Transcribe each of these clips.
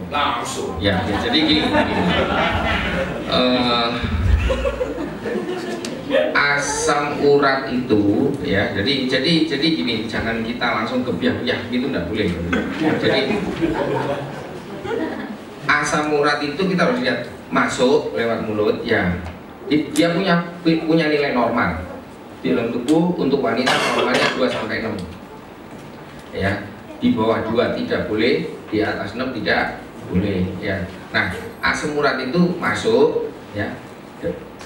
langsung. Ya, jadi gini. Asam urat itu ya, jadi gini, jangan kita langsung kebiak-biak gitu, nggak boleh. Jadi asam urat itu kita harus lihat masuk lewat mulut ya, dia punya nilai normal di dalam tubuh. Untuk wanita normalnya 2-6 ya, di bawah 2 tidak boleh, di atas 6 tidak boleh ya. Nah, asam urat itu masuk ya,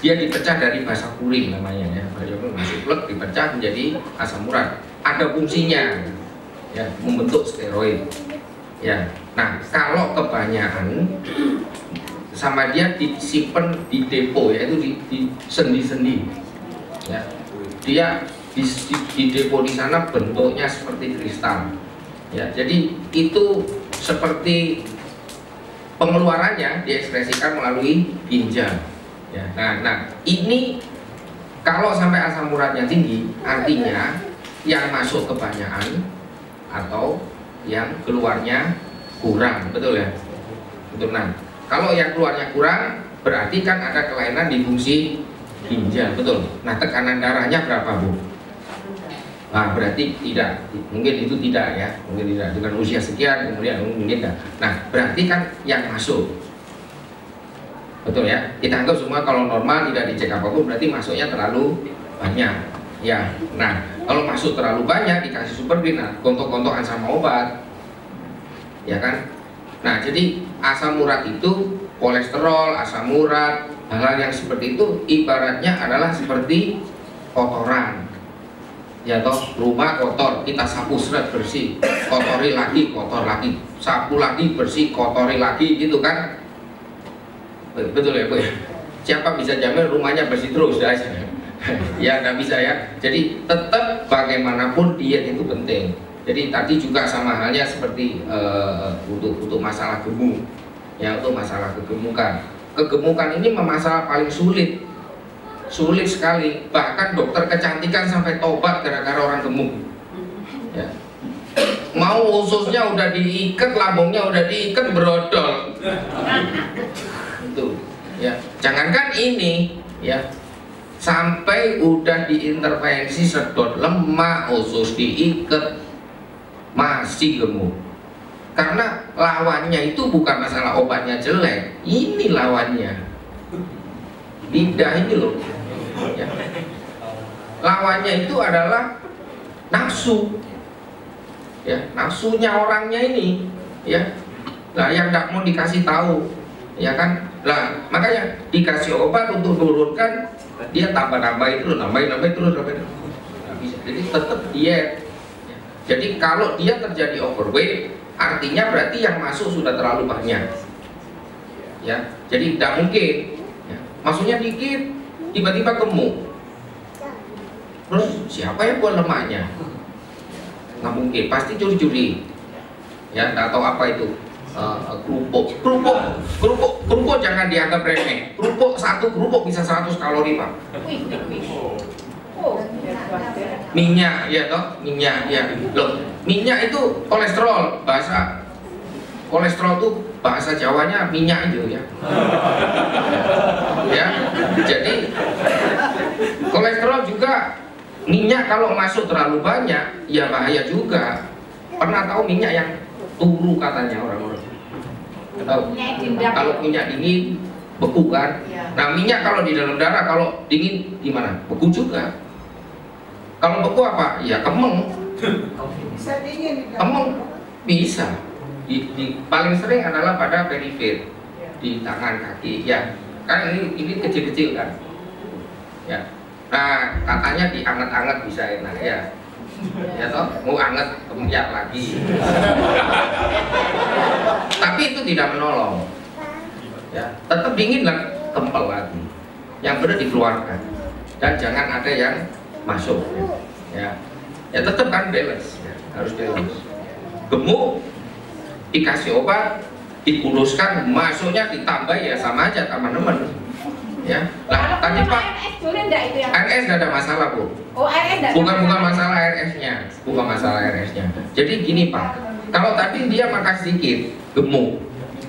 dia dipecah dari basa kuring namanya ya, masuk plek dipecah menjadi asam urat, ada fungsinya ya, membentuk steroid ya. Nah, kalau kebanyakan sama dia disimpan di depo, yaitu di sendi-sendi ya, dia di depo di sana bentuknya seperti kristal ya. Jadi itu seperti pengeluarannya diekspresikan melalui ginjal ya. Nah ini kalau sampai asam uratnya tinggi, artinya yang masuk kebanyakan atau yang keluarnya kurang, betul ya? Betul. Nah, kalau yang keluarnya kurang berarti kan ada kelainan di fungsi ginjal, betul. Nah, tekanan darahnya berapa, Bu? Nah, berarti tidak, mungkin itu tidak ya, mungkin tidak, dengan usia sekian kemudian mungkin tidak. Nah, berarti kan yang masuk, betul ya, kita anggap semua kalau normal tidak dicek apapun berarti masuknya terlalu banyak ya. Nah, kalau masuk terlalu banyak dikasih super green, nah gontok-gontokan sama obat ya kan. Nah, jadi asam urat itu, kolesterol, asam urat, hal-hal yang seperti itu ibaratnya adalah seperti kotoran ya toh. Rumah kotor, kita sapu seret bersih, kotori lagi, kotor lagi, sapu lagi bersih, kotori lagi gitu kan. Betul ya Bu ya? Siapa bisa jamin rumahnya bersih terus aja? Ya nggak bisa ya. Jadi tetap bagaimanapun diet itu penting. Jadi tadi juga sama halnya seperti untuk masalah gemuk ya, untuk masalah kegemukan. Kegemukan ini masalah paling sulit sekali. Bahkan dokter kecantikan sampai tobat gara-gara orang gemuk ya. Mau ususnya udah diikat, lambungnya udah diikat, brodol itu ya. Jangankan ini ya, sampai udah diintervensi sedot lemak, usus diikat, masih gemuk. Karena lawannya itu bukan masalah obatnya jelek, ini lawannya lidah ini loh ya. Lawannya itu adalah nafsu ya, nafsunya orangnya ini ya. Nah, yang nggak mau dikasih tahu ya kan. Nah, makanya dikasih obat untuk turunkan, dia tambahin terus, nambahin terus. Nggak bisa. Jadi tetap diet. Jadi kalau dia terjadi overweight, artinya berarti yang masuk sudah terlalu banyak ya. Jadi tidak mungkin ya, masuknya dikit tiba-tiba gemuk. Terus siapa yang buat lemaknya? Nggak mungkin, pasti curi-curi ya, nggak tahu apa itu. Kerupuk jangan dianggap remeh. Satu kerupuk bisa 100 kalori Pak. Minyak ya toh, minyak ya loh. Minyak itu kolesterol, bahasa kolesterol itu bahasa Jawanya minyak itu ya. Ya, jadi kolesterol juga minyak kalau masuk terlalu banyak ya bahaya juga. Pernah tahu minyak yang turu katanya orang-orang? Tahu? Kalau minyak dingin beku kan? Nah, minyak kalau di dalam darah kalau dingin gimana? Beku juga. Kalau beku apa? Ya kemeng. Bisa dingin. Kemeng bisa. Paling sering adalah pada perifer, di tangan kaki ya. Kan ini kecil-kecil kan? Ya. Nah, katanya dianget-anget bisa enak ya. Ya toh, mau anget kemudian lagi. Tapi itu tidak menolong. Ya, tetap dingin lah, kempel lagi. Yang benar dikeluarkan. Dan jangan ada yang masuk. Ya, ya tetap kan balance. Ya, harus balance. Gemuk, dikasih obat, dikuruskan, masuknya ditambah ya sama aja teman-teman. Ya, nah tadi Pak, RS nggak ada masalah Bu. Oh, RS bukan masalah RS-nya, bukan masalah RS-nya. Jadi gini Pak, kalau tadi dia makan sedikit, gemuk,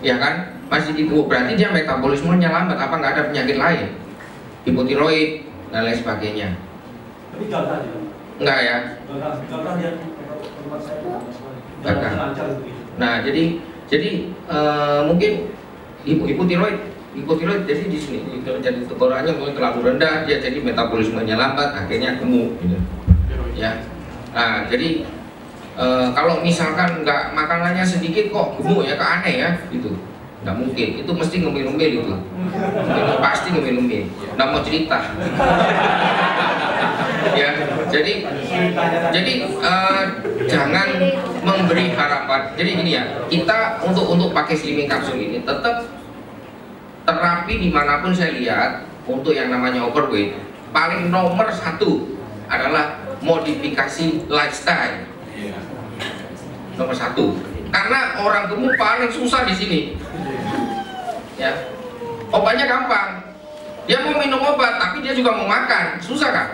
ya kan? Masih itu berarti dia metabolismenya lambat, apa nggak ada penyakit lain, hipotiroid dan lain sebagainya. Tapi gagal ya? Enggak ya? Gagal dia tempat saya. Gagal. Lancar gitu. Nah jadi mungkin hipotiroid jadi di sini jadi tekanan mulai terlalu rendah, dia jadi metabolismenya lambat, akhirnya gemuk gitu. Ya. Nah jadi kalau misalkan nggak makanannya sedikit kok gemuk ya, kok aneh ya gitu. Nggak mungkin, itu mesti ngemil-ngemil itu. Pasti ngemil-ngemil. Nggak mau cerita. Ya, jadi jangan memberi harapan. Jadi gini ya, kita untuk pakai slimming kapsul ini tetap terapi dimanapun saya lihat untuk yang namanya overweight paling nomor satu adalah modifikasi lifestyle. Nomor satu, karena orang gemuk paling susah di sini. Ya, obatnya gampang. Dia mau minum obat, tapi dia juga mau makan, susah kan?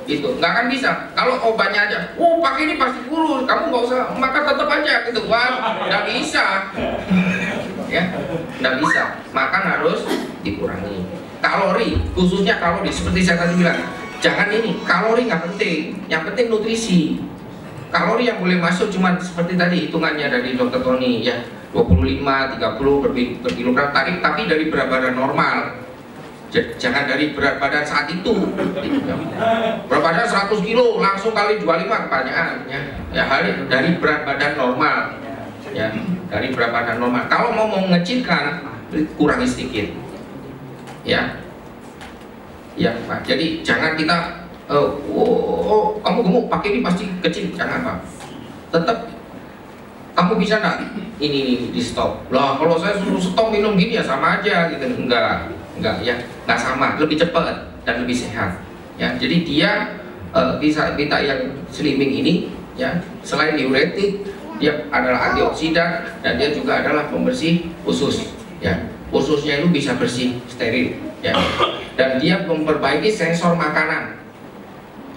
Gitu, nggak akan bisa. Kalau obatnya aja, pakai ini pasti kurus, kamu nggak usah makan tetap aja gitu, nggak bisa. Ya, nggak bisa. Makan harus dikurangi. Kalori, khususnya kalori, seperti saya tadi bilang, jangan ini, kalori nggak penting, yang penting nutrisi. Kalori yang boleh masuk cuma seperti tadi hitungannya dari Dr. Tony ya, 25, 30 per kilogram tadi, tapi dari berat badan normal. Jangan dari berat badan saat itu. Berat badan 100 kilo langsung kali 25 kebanyakan ya, dari berat badan normal. Ya, dari berat badan normal. Kalau mau mengecilkan, kurangi sedikit. Ya. Ya, Pak. Jadi jangan kita kamu gemuk pakai ini pasti kecil, jangan Pak. Tetap kamu bisa nggak ini di stop lah, kalau saya suruh stop minum gini ya sama aja gitu. Enggak ya, nggak sama, lebih cepat dan lebih sehat ya. Jadi dia bisa kita yang slimming ini ya, selain diuretik dia adalah antioksidan dan dia juga adalah pembersih usus ya. Ususnya itu bisa bersih, steril ya, dan dia memperbaiki sensor makanan.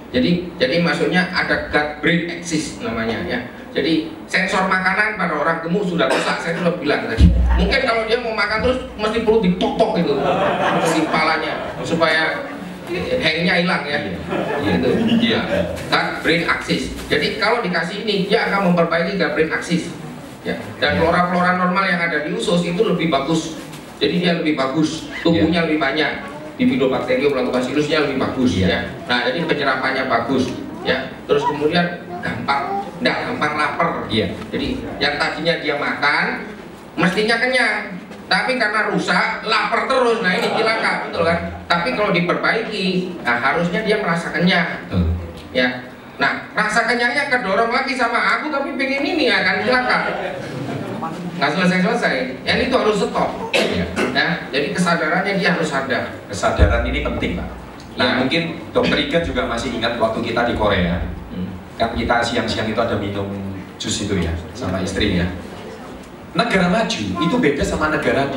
Jadi maksudnya ada gut brain axis namanya ya. Jadi sensor makanan pada orang gemuk sudah rusak, saya sudah bilang tadi. Mungkin kalau dia mau makan terus mesti perlu ditok-tok gitu di kepalanya supaya hangnya hilang ya. Gitu. Ya. Gut brain axis. Jadi kalau dikasih ini dia akan memperbaiki gut brain axis. Ya. Dan flora-flora normal yang ada di usus itu lebih bagus. Jadi dia lebih bagus, tumbuhnya lebih banyak. Bifidobacterium lactobacillusnya lebih bagus ya. Nah, jadi penyerapannya bagus ya. Terus kemudian gampang lapar ya. Jadi yang tadinya dia makan mestinya kenyang, tapi karena rusak lapar terus. Nah, ini cilaka, betul kan? Tapi kalau diperbaiki, nah harusnya dia merasa kenyang. Ya. Nah, rasa kenyangnya kedorong lagi sama aku tapi pengen ini akan cilaka. Nggak selesai-selesai, yang itu harus stop ya. Jadi kesadarannya dia harus sadar. Kesadaran ini penting Pak. Nah mungkin Dokter Iga juga masih ingat waktu kita di Korea kan kita siang-siang itu ada minum jus itu ya sama istri ya. Negara maju itu beda sama negara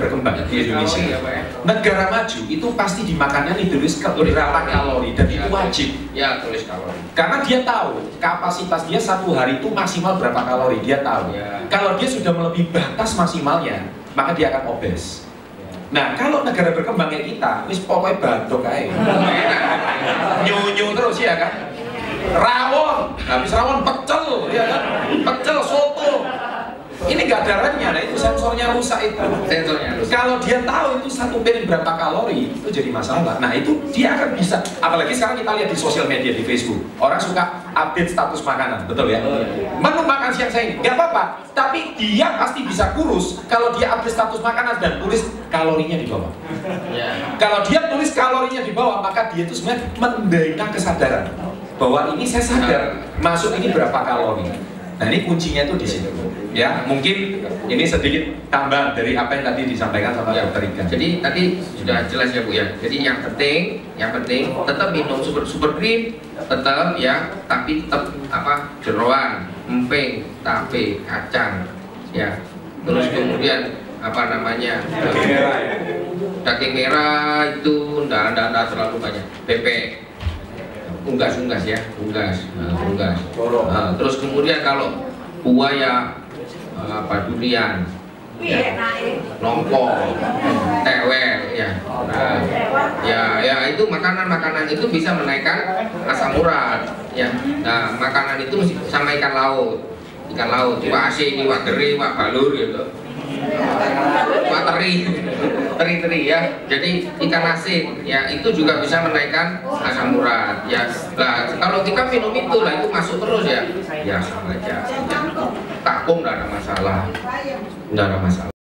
berkembang di Indonesia. Negara maju itu pasti dimakannya ditulis berapa kalori dan itu wajib. Ya, tulis kalori. Karena dia tahu kapasitas dia satu hari itu maksimal berapa kalori, dia tahu. Kalau dia sudah melebihi batas maksimalnya, maka dia akan obes. Nah, kalau negara berkembang kayak kita, wis pokoknya badok aja. Nyunyu terus ya kan. Rawon, habis rawon pecel, ya kan? Pecel soto. Ini nggak ada remnya, nah itu sensornya rusak itu. Sensornya rusak. Kalau dia tahu itu satu piring berapa kalori, itu jadi masalah. Nah itu dia akan bisa, apalagi sekarang kita lihat di sosial media, di Facebook, orang suka update status makanan, betul ya? Menu makan siang saya ini, nggak apa-apa, tapi dia pasti bisa kurus kalau dia update status makanan dan tulis kalorinya di bawah. Kalau dia tulis kalorinya di bawah, maka dia itu sebenarnya mendaika kesadaran bahwa ini saya sadar masuk ini berapa kalori. Nah ini kuncinya tuh di situ. Ya, mungkin ini sedikit tambah dari apa yang tadi disampaikan sama Dokter Iga. Jadi tadi sudah jelas ya Bu ya. Jadi yang penting tetap minum super green, tetap ya, tapi tetap apa jeroan, emping, tape, kacang, ya. Terus kemudian apa namanya daging merah itu ndak terlalu banyak. Bebek, unggas ya, unggas. Terus kemudian kalau buah ya durian, ya, nongko, tewel, ya. Nah, ya itu makanan itu bisa menaikkan asam urat, ya. Nah, makanan itu sama ikan laut, iwak asin, iwak teri, iwak balur gitu. Iwak teri ya. Jadi ikan asin ya itu juga bisa menaikkan asam urat ya. Nah, kalau kita minum itu lah itu masuk terus ya. Ya sama aja. Takung enggak ada masalah.